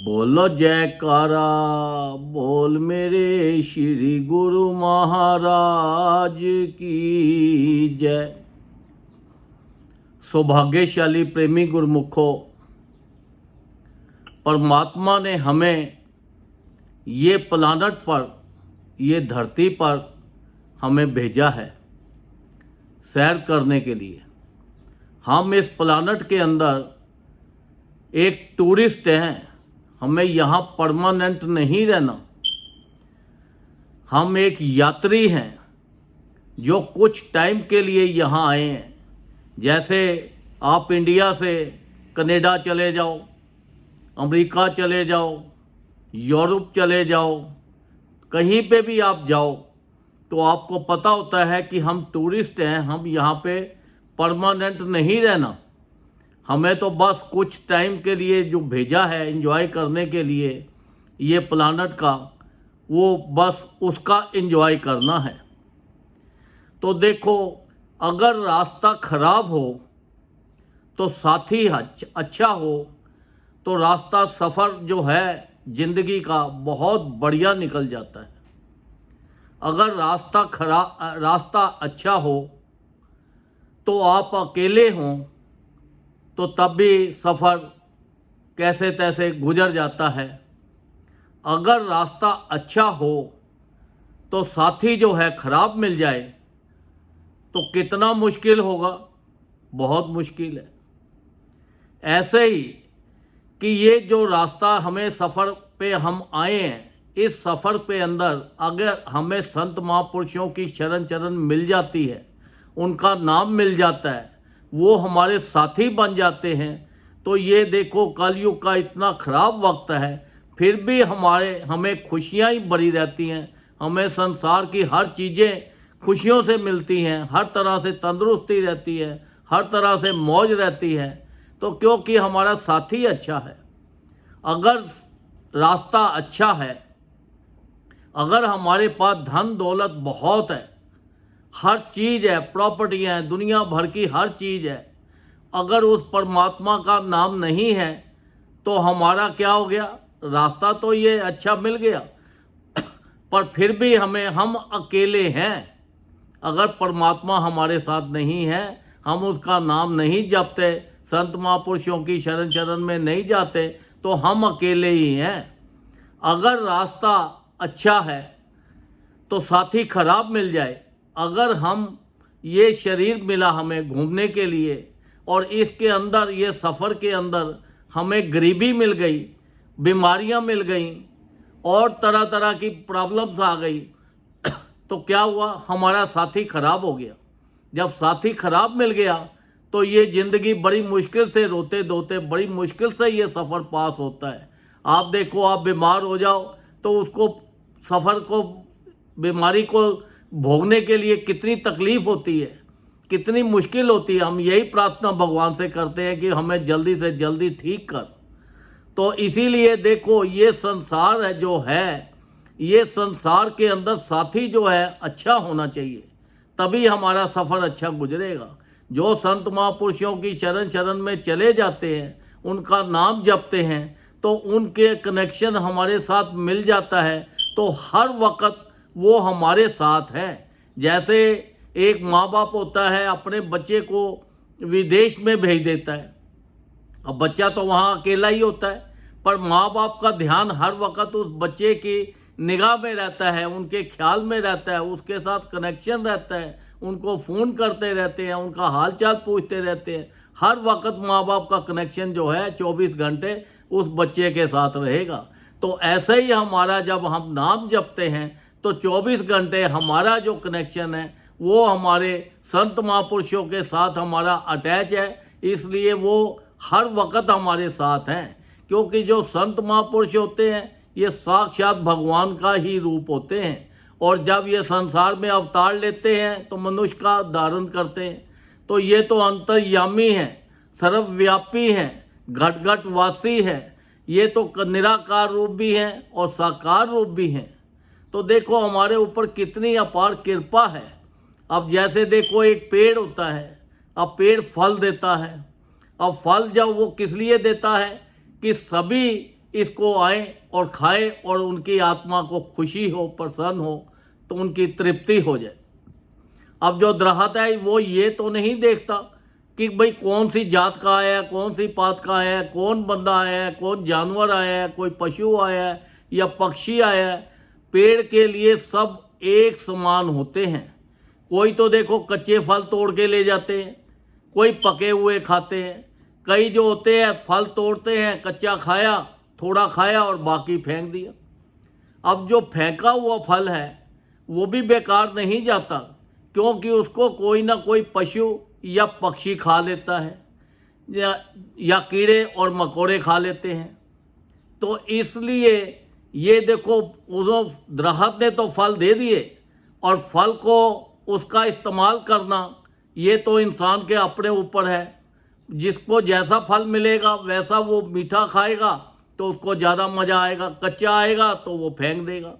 बोलो जयकारा बोल मेरे श्री गुरु महाराज की जय। सौभाग्यशाली प्रेमी गुरुमुखों, परमात्मा ने हमें ये प्लानट पर, ये धरती पर हमें भेजा है सैर करने के लिए। हम इस प्लानट के अंदर एक टूरिस्ट हैं, हमें यहाँ परमानेंट नहीं रहना। हम एक यात्री हैं जो कुछ टाइम के लिए यहाँ आए हैं। जैसे आप इंडिया से कनाडा चले जाओ, अमेरिका चले जाओ, यूरोप चले जाओ, कहीं पे भी आप जाओ तो आपको पता होता है कि हम टूरिस्ट हैं, हम यहाँ पे परमानेंट नहीं रहना। हमें तो बस कुछ टाइम के लिए जो भेजा है एंजॉय करने के लिए ये प्लानट का, वो बस उसका एंजॉय करना है। तो देखो, अगर रास्ता खराब हो तो साथी अच्छा हो तो रास्ता सफ़र जो है ज़िंदगी का बहुत बढ़िया निकल जाता है। अगर रास्ता अच्छा हो तो आप अकेले हों तो तब भी सफ़र कैसे तैसे गुजर जाता है। अगर रास्ता अच्छा हो तो साथी जो है ख़राब मिल जाए तो कितना मुश्किल होगा, बहुत मुश्किल है। ऐसे ही कि ये जो रास्ता हमें सफ़र पे हम आए हैं, इस सफ़र पे अंदर अगर हमें संत महापुरुषों की शरण चरण मिल जाती है, उनका नाम मिल जाता है, वो हमारे साथी बन जाते हैं, तो ये देखो कलयुग का इतना ख़राब वक्त है, फिर भी हमें खुशियाँ ही भरी रहती हैं। हमें संसार की हर चीज़ें खुशियों से मिलती हैं, हर तरह से तंदुरुस्ती रहती है, हर तरह से मौज रहती है। तो क्योंकि हमारा साथी अच्छा है। अगर रास्ता अच्छा है, अगर हमारे पास धन दौलत बहुत है, हर चीज़ है, प्रॉपर्टी है, दुनिया भर की हर चीज़ है, अगर उस परमात्मा का नाम नहीं है तो हमारा क्या हो गया? रास्ता तो ये अच्छा मिल गया पर फिर भी हम अकेले हैं। अगर परमात्मा हमारे साथ नहीं है, हम उसका नाम नहीं जपते, संत महापुरुषों की शरण में नहीं जाते, तो हम अकेले ही हैं। अगर रास्ता अच्छा है तो साथी खराब मिल जाए, अगर हम ये शरीर मिला हमें घूमने के लिए और इसके अंदर ये सफ़र के अंदर हमें गरीबी मिल गई, बीमारियां मिल गई और तरह तरह की प्रॉब्लम्स आ गई, तो क्या हुआ? हमारा साथी खराब हो गया। जब साथी खराब मिल गया तो ये ज़िंदगी बड़ी मुश्किल से, रोते धोते बड़ी मुश्किल से ये सफ़र पास होता है। आप देखो, आप बीमार हो जाओ तो उसको, सफ़र को, बीमारी को भोगने के लिए कितनी तकलीफ़ होती है, कितनी मुश्किल होती है। हम यही प्रार्थना भगवान से करते हैं कि हमें जल्दी से जल्दी ठीक कर। तो इसीलिए देखो, ये संसार है जो है, ये संसार के अंदर साथी जो है अच्छा होना चाहिए, तभी हमारा सफ़र अच्छा गुजरेगा। जो संत महापुरुषों की शरण में चले जाते हैं, उनका नाम जपते हैं, तो उनके कनेक्शन हमारे साथ मिल जाता है, तो हर वक्त वो हमारे साथ हैं। जैसे एक माँ बाप होता है, अपने बच्चे को विदेश में भेज देता है, अब बच्चा तो वहाँ अकेला ही होता है, पर माँ बाप का ध्यान हर वक्त उस बच्चे की निगाह में रहता है, उनके ख्याल में रहता है, उसके साथ कनेक्शन रहता है, उनको फ़ोन करते रहते हैं, उनका हाल चाल पूछते रहते हैं। हर वक्त माँ बाप का कनेक्शन जो है 24 घंटे उस बच्चे के साथ रहेगा। तो ऐसे ही हमारा, जब हम नाम जपते हैं तो 24 घंटे हमारा जो कनेक्शन है वो हमारे संत महापुरुषों के साथ हमारा अटैच है, इसलिए वो हर वक्त हमारे साथ हैं। क्योंकि जो संत महापुरुष होते हैं ये साक्षात भगवान का ही रूप होते हैं, और जब ये संसार में अवतार लेते हैं तो मनुष्य का धारण करते हैं, तो ये तो अंतर्यामी हैं, सर्वव्यापी हैं, घट घट वासी हैं, ये तो निराकार रूप भी हैं और साकार रूप भी हैं। तो देखो हमारे ऊपर कितनी अपार कृपा है। अब जैसे देखो, एक पेड़ होता है, अब पेड़ फल देता है, अब फल जब वो किस लिए देता है कि सभी इसको आए और खाए और उनकी आत्मा को खुशी हो, प्रसन्न हो, तो उनकी तृप्ति हो जाए। अब जो द्रहत है वो ये तो नहीं देखता कि भाई कौन सी जात का आया है, कौन सी पात का आया है, कौन बंदा आया है, कौन जानवर आया है, कोई पशु आया है या पक्षी आया है। पेड़ के लिए सब एक समान होते हैं। कोई तो देखो कच्चे फल तोड़ के ले जाते हैं, कोई पके हुए खाते हैं, कई जो होते हैं फल तोड़ते हैं, कच्चा खाया, थोड़ा खाया और बाकी फेंक दिया। अब जो फेंका हुआ फल है वो भी बेकार नहीं जाता, क्योंकि उसको कोई ना कोई पशु या पक्षी खा लेता है या कीड़े और मकोड़े खा लेते हैं। तो इसलिए ये देखो, उस दरख्त ने तो फल दे दिए और फल को उसका इस्तेमाल करना ये तो इंसान के अपने ऊपर है। जिसको जैसा फल मिलेगा वैसा वो मीठा खाएगा तो उसको ज़्यादा मज़ा आएगा, कच्चा आएगा तो वो फेंक देगा।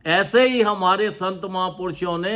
ऐसे ही हमारे संत महापुरुषों ने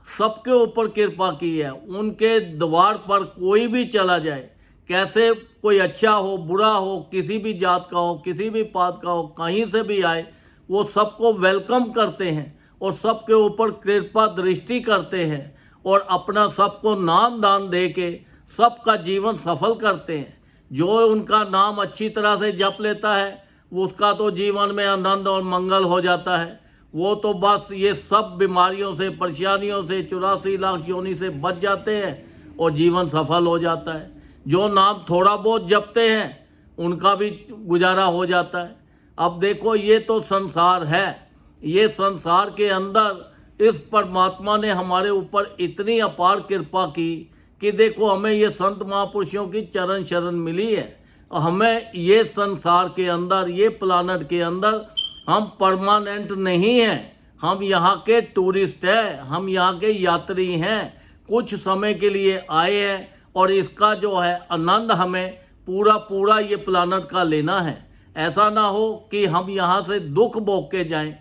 सबके ऊपर कृपा की है। उनके द्वार पर कोई भी चला जाए, कैसे कोई अच्छा हो बुरा हो, किसी भी जात का हो, किसी भी पात का हो, कहीं से भी आए, वो सबको वेलकम करते हैं और सबके ऊपर कृपा दृष्टि करते हैं और अपना सबको नाम दान दे के सबका जीवन सफल करते हैं। जो उनका नाम अच्छी तरह से जप लेता है उसका तो जीवन में आनंद और मंगल हो जाता है। वो तो बस ये सब बीमारियों से, परेशानियों से, 84 लाख योनि से बच जाते हैं और जीवन सफल हो जाता है। जो नाम थोड़ा बहुत जपते हैं उनका भी गुजारा हो जाता है। अब देखो, ये तो संसार है। ये संसार के अंदर इस परमात्मा ने हमारे ऊपर इतनी अपार कृपा की कि देखो, हमें ये संत महापुरुषों की चरण शरण मिली है। हमें ये संसार के अंदर, ये प्लानट के अंदर हम परमानेंट नहीं हैं, हम यहाँ के टूरिस्ट हैं, हम यहाँ के यात्री हैं, कुछ समय के लिए आए हैं और इसका जो है आनंद हमें पूरा ये प्लानट का लेना है। ऐसा ना हो कि हम यहाँ से दुख भोग के जाएं,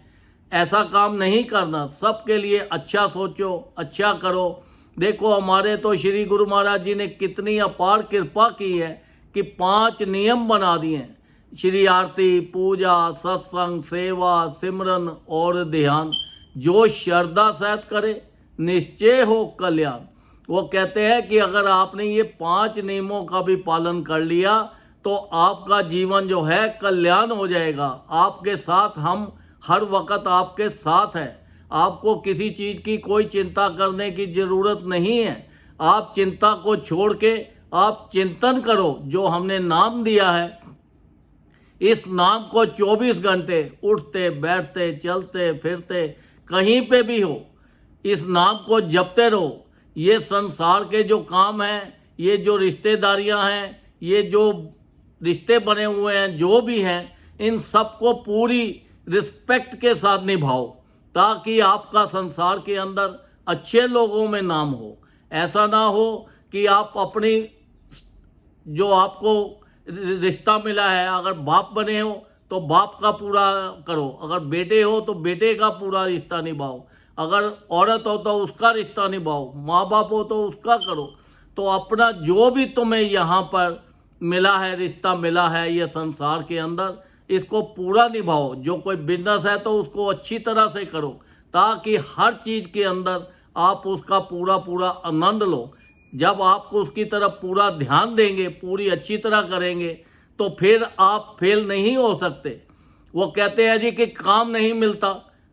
ऐसा काम नहीं करना। सबके लिए अच्छा सोचो, अच्छा करो। देखो, हमारे तो श्री गुरु महाराज जी ने कितनी अपार कृपा की है कि 5 नियम बना दिए हैं। श्री आरती, पूजा, सत्संग, सेवा, सिमरन और ध्यान। जो श्रद्धा सहित करे निश्चय हो कल्याण। वो कहते हैं कि अगर आपने ये 5 नियमों का भी पालन कर लिया तो आपका जीवन जो है कल्याण हो जाएगा। आपके साथ हम हर वक्त आपके साथ हैं। आपको किसी चीज़ की कोई चिंता करने की ज़रूरत नहीं है। आप चिंता को छोड़ के आप चिंतन करो। जो हमने नाम दिया है, इस नाम को 24 घंटे उठते बैठते चलते फिरते कहीं पे भी हो, इस नाम को जपते रहो। ये संसार के जो काम हैं, ये जो रिश्तेदारियां हैं, ये जो रिश्ते बने हुए हैं, जो भी हैं, इन सबको पूरी रिस्पेक्ट के साथ निभाओ ताकि आपका संसार के अंदर अच्छे लोगों में नाम हो। ऐसा ना हो कि आप अपनी जो आपको रिश्ता मिला है, अगर बाप बने हो तो बाप का पूरा करो, अगर बेटे हो तो बेटे का पूरा रिश्ता निभाओ, अगर औरत हो तो उसका रिश्ता निभाओ, माँ बाप हो तो उसका करो। तो अपना जो भी तुम्हें यहाँ पर मिला है, रिश्ता मिला है ये संसार के अंदर, इसको पूरा निभाओ। जो कोई बिजनेस है तो उसको अच्छी तरह से करो ताकि हर चीज़ के अंदर आप उसका पूरा आनंद लो। जब आप उसकी तरफ पूरा ध्यान देंगे, पूरी अच्छी तरह करेंगे, तो फिर आप फेल नहीं हो सकते। वो कहते हैं जी कि काम नहीं मिलता।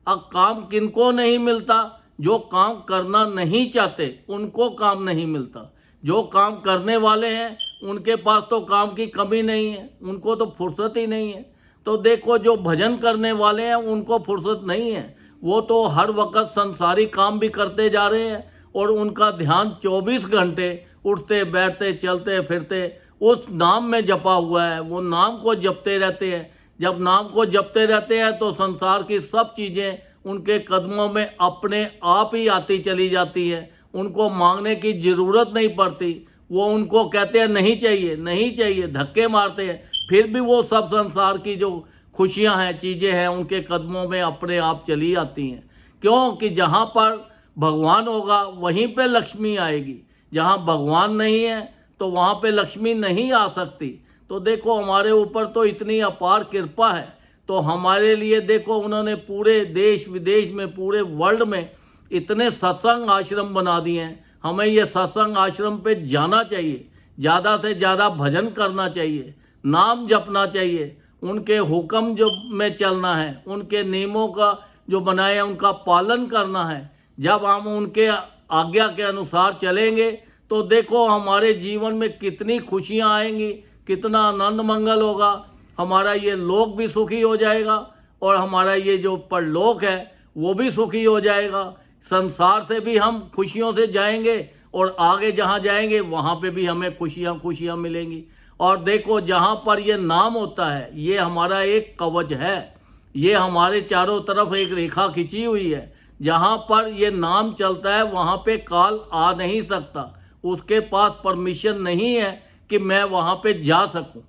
अब काम किनको नहीं मिलता? जो काम करना नहीं चाहते उनको काम नहीं मिलता। जो काम करने वाले हैं उनके पास तो काम की कमी नहीं है, उनको तो फुर्सत ही नहीं है। तो देखो, जो भजन करने वाले हैं उनको फुर्सत नहीं है, वो तो हर वक्त संसारी काम भी करते जा रहे हैं और उनका ध्यान 24 घंटे उठते बैठते चलते फिरते उस नाम में जपा हुआ है। वो नाम को जपते रहते हैं। जब नाम को जपते रहते हैं तो संसार की सब चीज़ें उनके कदमों में अपने आप ही आती चली जाती हैं। उनको मांगने की ज़रूरत नहीं पड़ती। वो उनको कहते हैं नहीं चाहिए, नहीं चाहिए, धक्के मारते हैं, फिर भी वो सब संसार की जो खुशियां हैं, चीज़ें हैं, उनके कदमों में अपने आप चली आती हैं। क्योंकि जहाँ पर भगवान होगा वहीं पे लक्ष्मी आएगी। जहाँ भगवान नहीं है तो वहाँ पे लक्ष्मी नहीं आ सकती। तो देखो हमारे ऊपर तो इतनी अपार कृपा है। तो हमारे लिए देखो उन्होंने पूरे देश विदेश में, पूरे वर्ल्ड में इतने सत्संग आश्रम बना दिए हैं। हमें ये सत्संग आश्रम पे जाना चाहिए, ज़्यादा से ज़्यादा भजन करना चाहिए, नाम जपना चाहिए, उनके हुक्म जो में चलना है, उनके नियमों का जो बनाए हैं उनका पालन करना है। जब हम उनके आज्ञा के अनुसार चलेंगे तो देखो हमारे जीवन में कितनी खुशियाँ आएंगी, कितना आनंद मंगल होगा। हमारा ये लोक भी सुखी हो जाएगा और हमारा ये जो परलोक है वो भी सुखी हो जाएगा। संसार से भी हम खुशियों से जाएंगे और आगे जहाँ जाएंगे वहाँ पे भी हमें खुशियाँ मिलेंगी। और देखो जहाँ पर ये नाम होता है ये हमारा एक कवच है, ये हमारे चारों तरफ एक रेखा खिंची हुई है। जहाँ पर ये नाम चलता है वहाँ पे काल आ नहीं सकता, उसके पास परमिशन नहीं है कि मैं वहाँ पे जा सकूँ।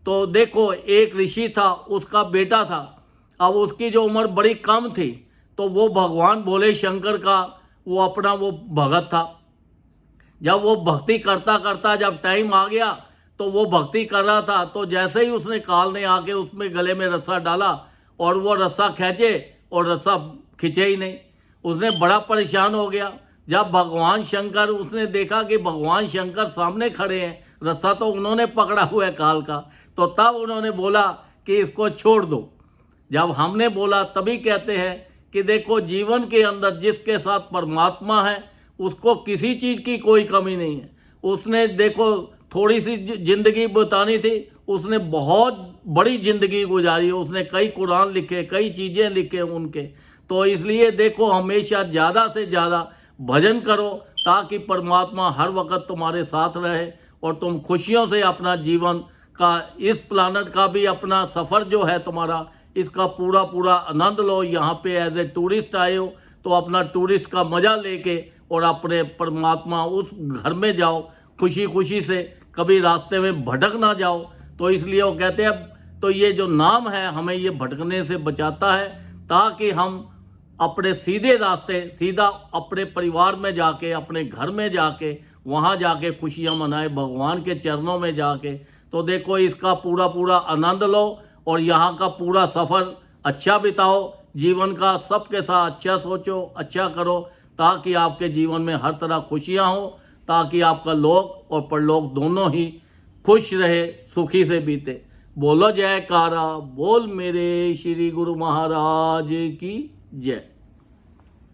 तो देखो एक ऋषि था, उसका बेटा था, अब उसकी जो उम्र बड़ी कम थी तो वो भगवान भोले शंकर का वो अपना वो भगत था। जब वो भक्ति करता करता जब टाइम आ गया तो वो भक्ति कर रहा था, तो जैसे ही उसने काल ने आके उसमें गले में रस्सा डाला और वो रस्सा खींचे और रस्सा खींचे ही नहीं। उसने बड़ा परेशान हो गया। जब भगवान शंकर, उसने देखा कि भगवान शंकर सामने खड़े हैं, रस्सा तो उन्होंने पकड़ा हुआ है काल का, तो तब उन्होंने बोला कि इसको छोड़ दो। जब हमने बोला तभी कहते हैं कि देखो जीवन के अंदर जिसके साथ परमात्मा है उसको किसी चीज़ की कोई कमी नहीं है। उसने देखो थोड़ी सी जिंदगी बितानी थी, उसने बहुत बड़ी जिंदगी गुजारी, उसने कई कुरान लिखे, कई चीज़ें लिखे उनके। तो इसलिए देखो हमेशा ज़्यादा से ज़्यादा भजन करो ताकि परमात्मा हर वक्त तुम्हारे साथ रहे और तुम खुशियों से अपना जीवन का, इस प्लानट का भी अपना सफ़र जो है तुम्हारा, इसका पूरा पूरा आनंद लो। यहाँ पे एज ए टूरिस्ट आए हो तो अपना टूरिस्ट का मज़ा लेके और अपने परमात्मा उस घर में जाओ खुशी खुशी से, कभी रास्ते में भटक ना जाओ। तो इसलिए वो कहते हैं, तो ये जो नाम है हमें ये भटकने से बचाता है ताकि हम अपने सीधे रास्ते, सीधा अपने परिवार में जाके, अपने घर में जाके, वहाँ जाके खुशियाँ मनाए भगवान के चरणों में जाके। तो देखो इसका पूरा पूरा आनंद लो और यहाँ का पूरा सफ़र अच्छा बिताओ, जीवन का सबके साथ अच्छा सोचो, अच्छा करो ताकि आपके जीवन में हर तरह खुशियाँ हो, ताकि आपका लोक और परलोक दोनों ही खुश रहे, सुखी से बीते। बोलो जयकारा, बोल मेरे श्री गुरु महाराज की जय।